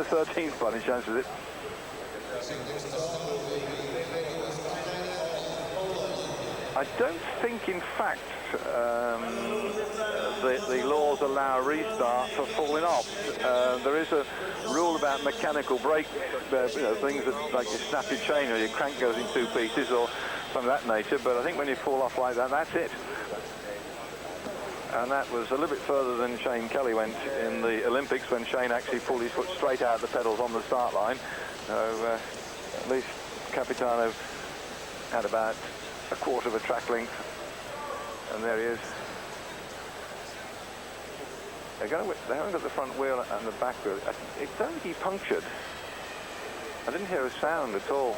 the 13th by any chance, is it? I don't think, in fact, the laws allow a restart for falling off. There is a rule about mechanical brake, things that, like you snap your chain or your crank goes in 2 pieces or something of that nature, but I think when you fall off like that, that's it. And that was a little bit further than Shane Kelly went in the Olympics, when Shane actually pulled his foot straight out the pedals on the start line. So at least Capitano had about a quarter of a track length, and there he is. They haven't got the front wheel and the back wheel. It's only he punctured. I didn't hear a sound at all.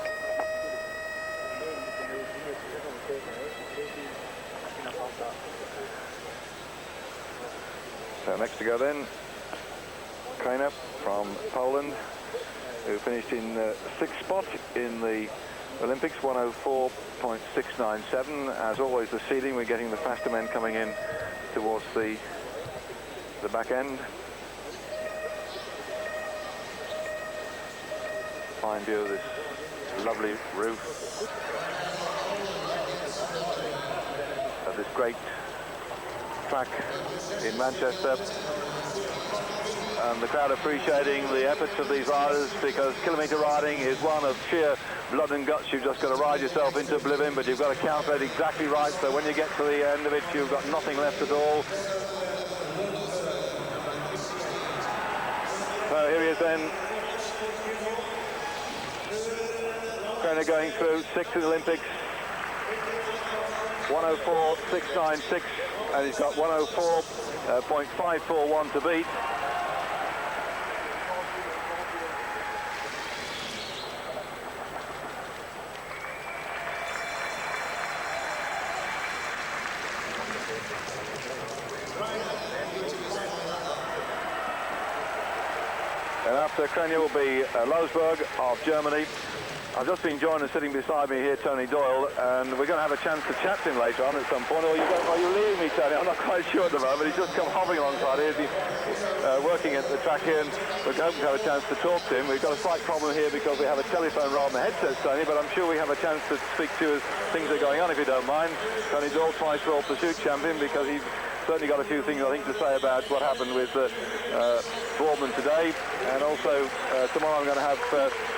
So next to go then, Krejner from Poland, who finished in 6th spot in the Olympics, 104.697. As always, the seeding, we're getting the faster men coming in towards the back end. Fine view of this lovely roof of this great track in Manchester, and the crowd appreciating the efforts of these riders, because kilometre riding is one of sheer blood and guts. You've just got to ride yourself into oblivion, but you've got to calculate exactly right, so when you get to the end of it, you've got nothing left at all. So here he is then, Krejner going through 6th in the Olympics, 104.696, and he's got 104.541 to beat. And after Krejner will be Losberg of Germany. I've just been joined and sitting beside me here, Tony Doyle, and we're going to have a chance to chat to him later on at some point. Or are you leaving me, Tony? I'm not quite sure at the moment. He's just come hovering alongside here. He's been working at the track here, and we're hoping to have a chance to talk to him. We've got a slight problem here because we have a telephone rather than a headset, Tony, but I'm sure we have a chance to speak to you as things are going on, if you don't mind. Tony Doyle, twice World Pursuit Champion, because he's certainly got a few things, I think, to say about what happened with Boardman today. And also, tomorrow I'm going to have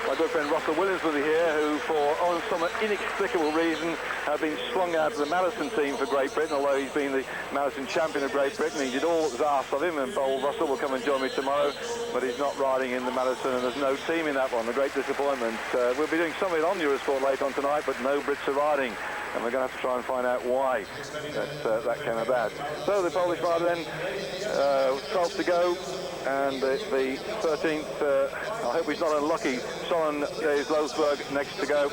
my good friend Russell Williams with me here, who, for some inexplicable reason, have been swung out to the Madison team for Great Britain, although he's been the Madison champion of Great Britain. He did all that was asked of him, and old Russell will come and join me tomorrow, but he's not riding in the Madison, and there's no team in that one. A great disappointment. We'll be doing some of it on Eurosport later on tonight, but no Brits are riding, and we're going to have to try and find out why that came about. So the Polish rider then, 12 to go, and the 13th, I hope he's not unlucky, Szonn is Losberg next to go.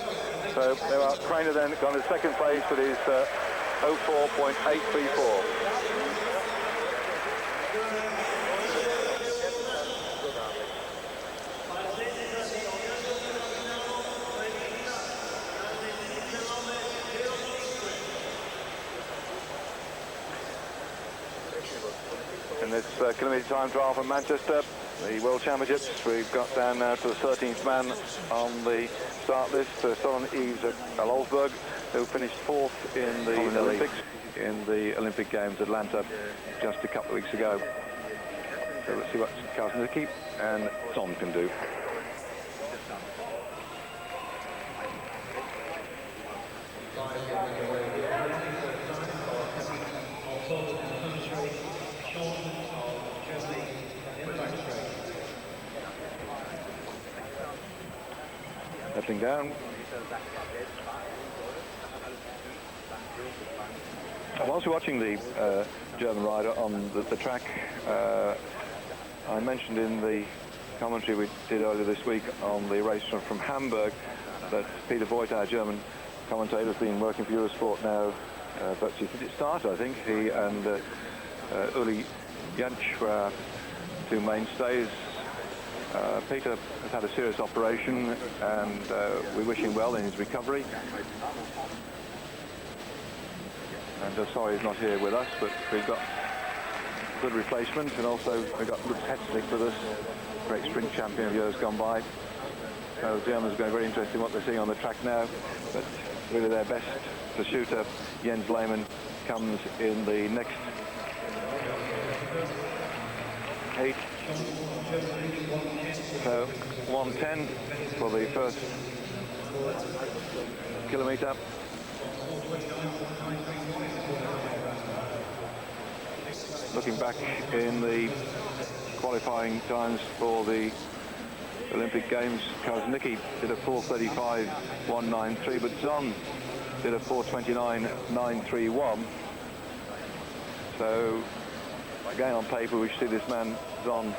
So there are Krejner then gone to 2nd place with his 04.834. In this kilometre time trial from Manchester, the World Championships, we've got down now to the 13th man on the start list, Soren Yves Losberg, who finished 4th in the Olympics, in the Olympic Games Atlanta just a couple of weeks ago. So let's see what Karśnicki and Szonn can do. Settling down. Whilst we're watching the German rider on the track, I mentioned in the commentary we did earlier this week on the race from Hamburg that Peter Voigt, our German commentator, has been working for Eurosport now, but since it started, I think. He and Uli Jantsch were our two mainstays. Peter has had a serious operation, and we wish him well in his recovery. And sorry he's not here with us, but we've got a good replacement, and also we've got Lutz Hetzlik with us great sprint champion of years gone by. So the Germans are going to be very interested in what they're seeing on the track now. But really their best pursuiter, Jens Lehmann, comes in the next heat. So 1:10 for the first kilometre. Looking back in the qualifying times for the Olympic Games, Karśnicki did a 4:35.193, but Szonn did a 4:29.931. So again on paper we see this man Szonn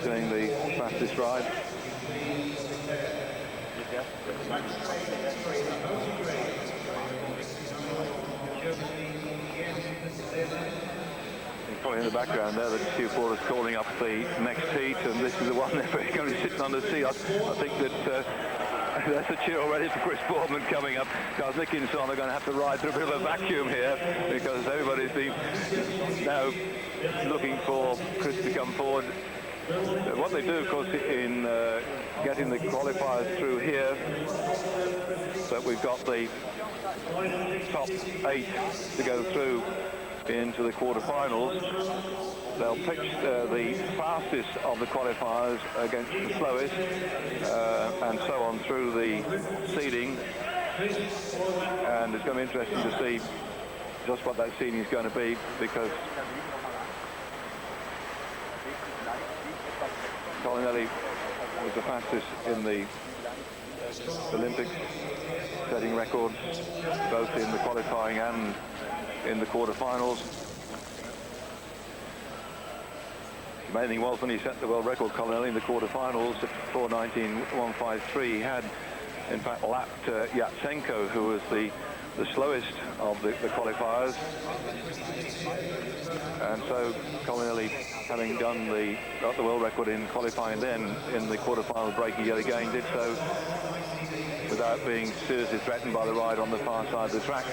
doing the fastest ride. Probably in the background there, the two porters calling up the next heat, and this is the one they're going to be sitting on the seat. I think that that's a cheer already for Chris Boardman coming up. Karśnicki and Szonn are going to have to ride through a bit of a vacuum here because everybody's now looking for Chris to come forward. What they do, of course, in getting the qualifiers through here, that we've got the top 8 to go through into the quarterfinals. They'll pitch the fastest of the qualifiers against the slowest, and so on through the seeding. And it's going to be interesting to see just what that seeding is going to be, because Colinelli was the fastest in the Olympics, setting records both in the qualifying and in the quarterfinals. The main thing was when he set the world record, Colinelli, in the quarterfinals at 4:19.153, he had in fact lapped Yatsenko, who was the slowest of the qualifiers. And so Colinelli, having got the world record in qualifying, then in the quarterfinals breaking yet again, did so without being seriously threatened by the ride on the far side of the track.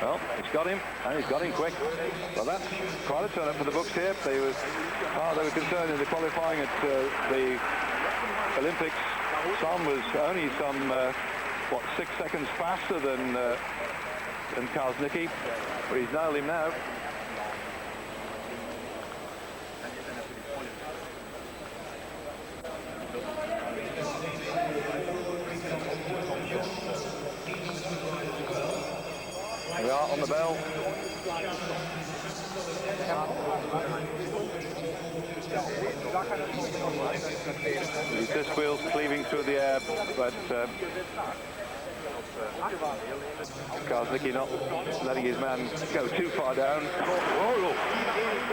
Well, he's got him, and he's got him quick. So that's quite a turn-up for the books here. They were concerned in the qualifying at the Olympics. Szonn was only some, 6 seconds faster than Karśnicki, but he's nailed him now. We are on the bell. The disc wheels cleaving through the air, but Karśnicki not letting his man go too far down.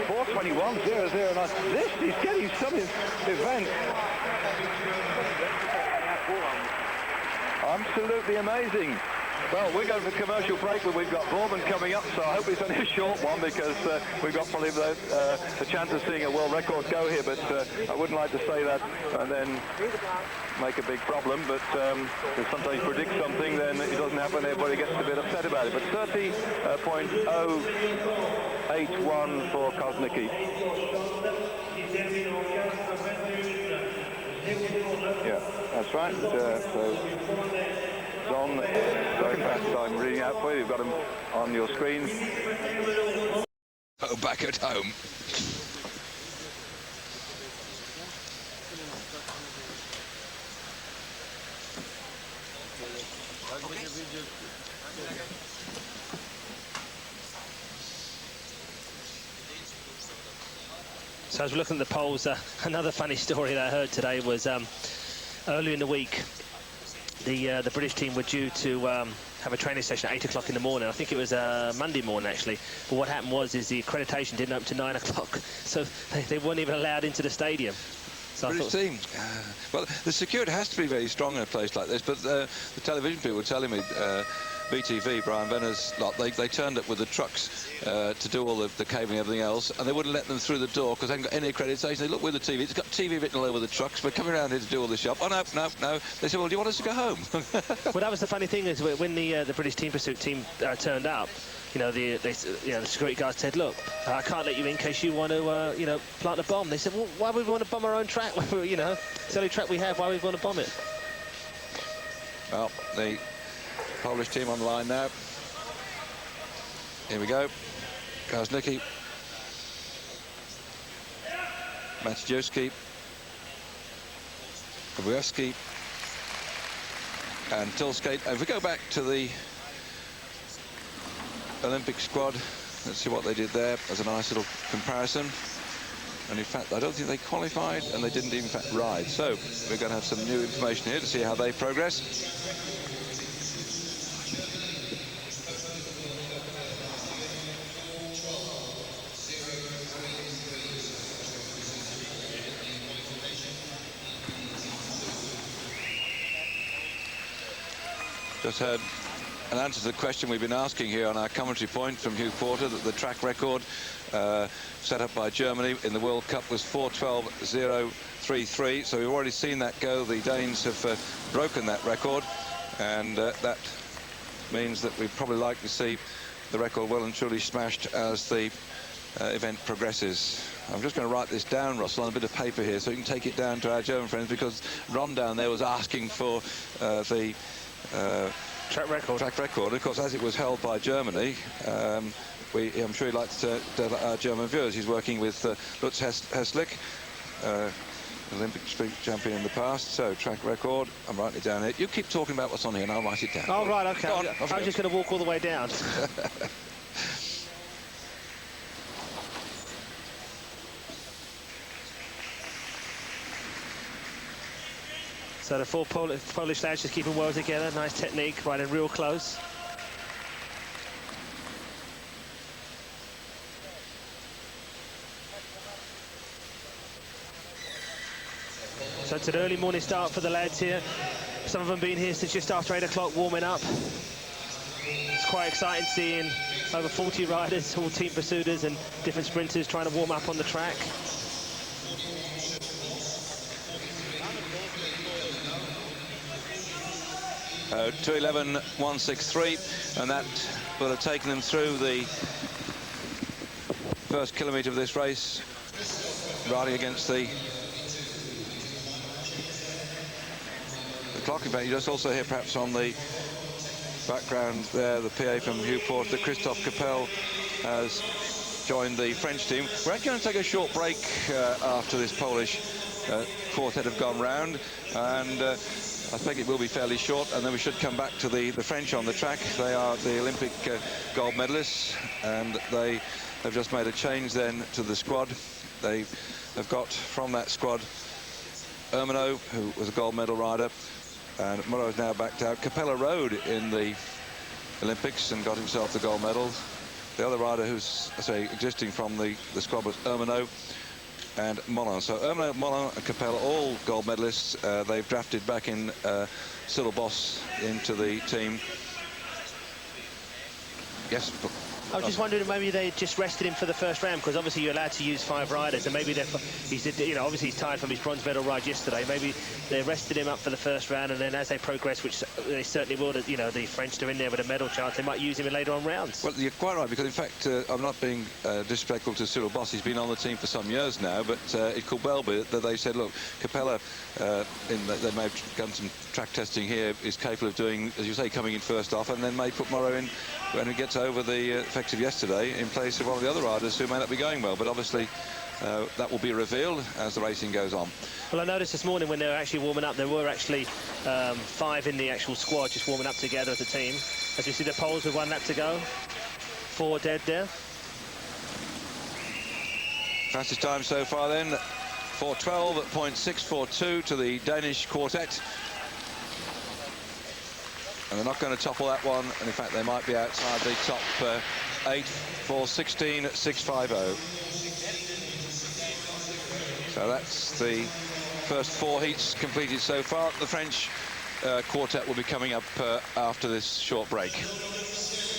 4:21.009. This is getting some event. Absolutely amazing. Well, we're going for commercial break, but we've got Boardman coming up, so I hope it's only a short one, because we've got probably a chance of seeing a world record go here, but I wouldn't like to say that and then make a big problem, but if sometimes you predict something, then it doesn't happen, everybody gets a bit upset about it. But 30.081 for Karśnicki. Yeah, that's right. So Szonn, very fast time reading out for you. You've got them on your screen. Oh, back at home. So as we're looking at the polls, another funny story that I heard today was earlier in the week, the British team were due to have a training session at 8 o'clock in the morning. I think it was Monday morning, actually. But what happened was the accreditation didn't open to 9 o'clock, so they weren't even allowed into the stadium. So British team. Well, the security has to be very strong in a place like this, but the television people were telling me, BTV, Brian Venner's lot, they turned up with the trucks to do all the cabling and everything else, and they wouldn't let them through the door because they hadn't got any accreditation. They looked with the TV. It's got TV written all over the trucks. We're coming around here to do all the shop. Oh, no. They said, well, do you want us to go home? Well, that was the funny thing, is when the British team pursuit team turned up, you know, the security guards said, look, I can't let you in case you want to, you know, plant a bomb. They said, well, why would we want to bomb our own track? You know, it's the only track we have. Why would we want to bomb it? Well, the Polish team on the line now. Here we go. Karśnicki, Maciejewski, Rębiewski, and Tylski. And if we go back to the Olympic squad, let's see what they did there as a nice little comparison. And in fact, I don't think they qualified, and they didn't even in fact ride. So we're going to have some new information here to see how they progress. Just heard an answer to the question we've been asking here on our commentary point from Hugh Porter, that the track record set up by Germany in the World Cup was 4:12.033. So we've already seen that go. The Danes have broken that record, and that means that we'd probably like to see the record well and truly smashed as the event progresses. I'm just going to write this down, Russell, on a bit of paper here so you can take it down to our German friends, because Ron down there was asking for the track record. Of course, as it was held by Germany, I'm sure he'd like to tell our German viewers he's working with Lutz Hesslich, Olympic street champion in the past. So track record, I'm writing it down here. You keep talking about what's on here and I'll write it down. Oh, right, okay. I'm just going to walk all the way down. So the four Polish lads just keeping well together. Nice technique, riding real close. So it's an early morning start for the lads here. Some of them been here since just after 8 o'clock warming up. It's quite exciting seeing over 40 riders, all team pursuers and different sprinters trying to warm up on the track. 2:11.163, and that will have taken them through the first kilometre of this race, riding against the clock. In fact, you just also hear perhaps on the background there the PA from Hugh Porter, Christophe Capel has joined the French team. We're actually going to take a short break after this Polish quartet have gone round, and I think it will be fairly short, and then we should come back to the French on the track. They are the Olympic gold medalists, and they have just made a change then to the squad. They have got from that squad Ermino, who was a gold medal rider, and Murrow is now backed out. Capella rode in the Olympics and got himself the gold medal. The other rider who's, I say, existing from the squad was Ermino and Mollin. So Ermino, Mollin and Capella, all gold medalists. They've drafted back in Cyril Boss into the team. Yes. I was just wondering, maybe they just rested him for the first round, because obviously you're allowed to use 5 riders, and maybe obviously he's tired from his bronze medal ride yesterday. Maybe they rested him up for the first round, and then as they progress, which they certainly will, you know, the French are in there with a medal chance, they might use him in later on rounds. Well, you're quite right, because in fact, I'm not being disrespectful to Cyril Boss. He's been on the team for some years now, but it could well be that they said, look, Capella, they may have done some track testing here, is capable of doing, as you say, coming in first off, and then may put Morrow in when he gets over the effects of yesterday in place of one of the other riders who may not be going well. But obviously that will be revealed as the racing goes on. Well, I noticed this morning when they were actually warming up, there were actually 5 in the actual squad just warming up together as a team. As you see the Poles with 1 lap to go, 4 dead there. Fastest time so far then, 4:12.642 to the Danish quartet. And they're not going to topple that one, and in fact they might be outside the top 8 for 16.650. So that's the first 4 heats completed so far. The French quartet will be coming up after this short break.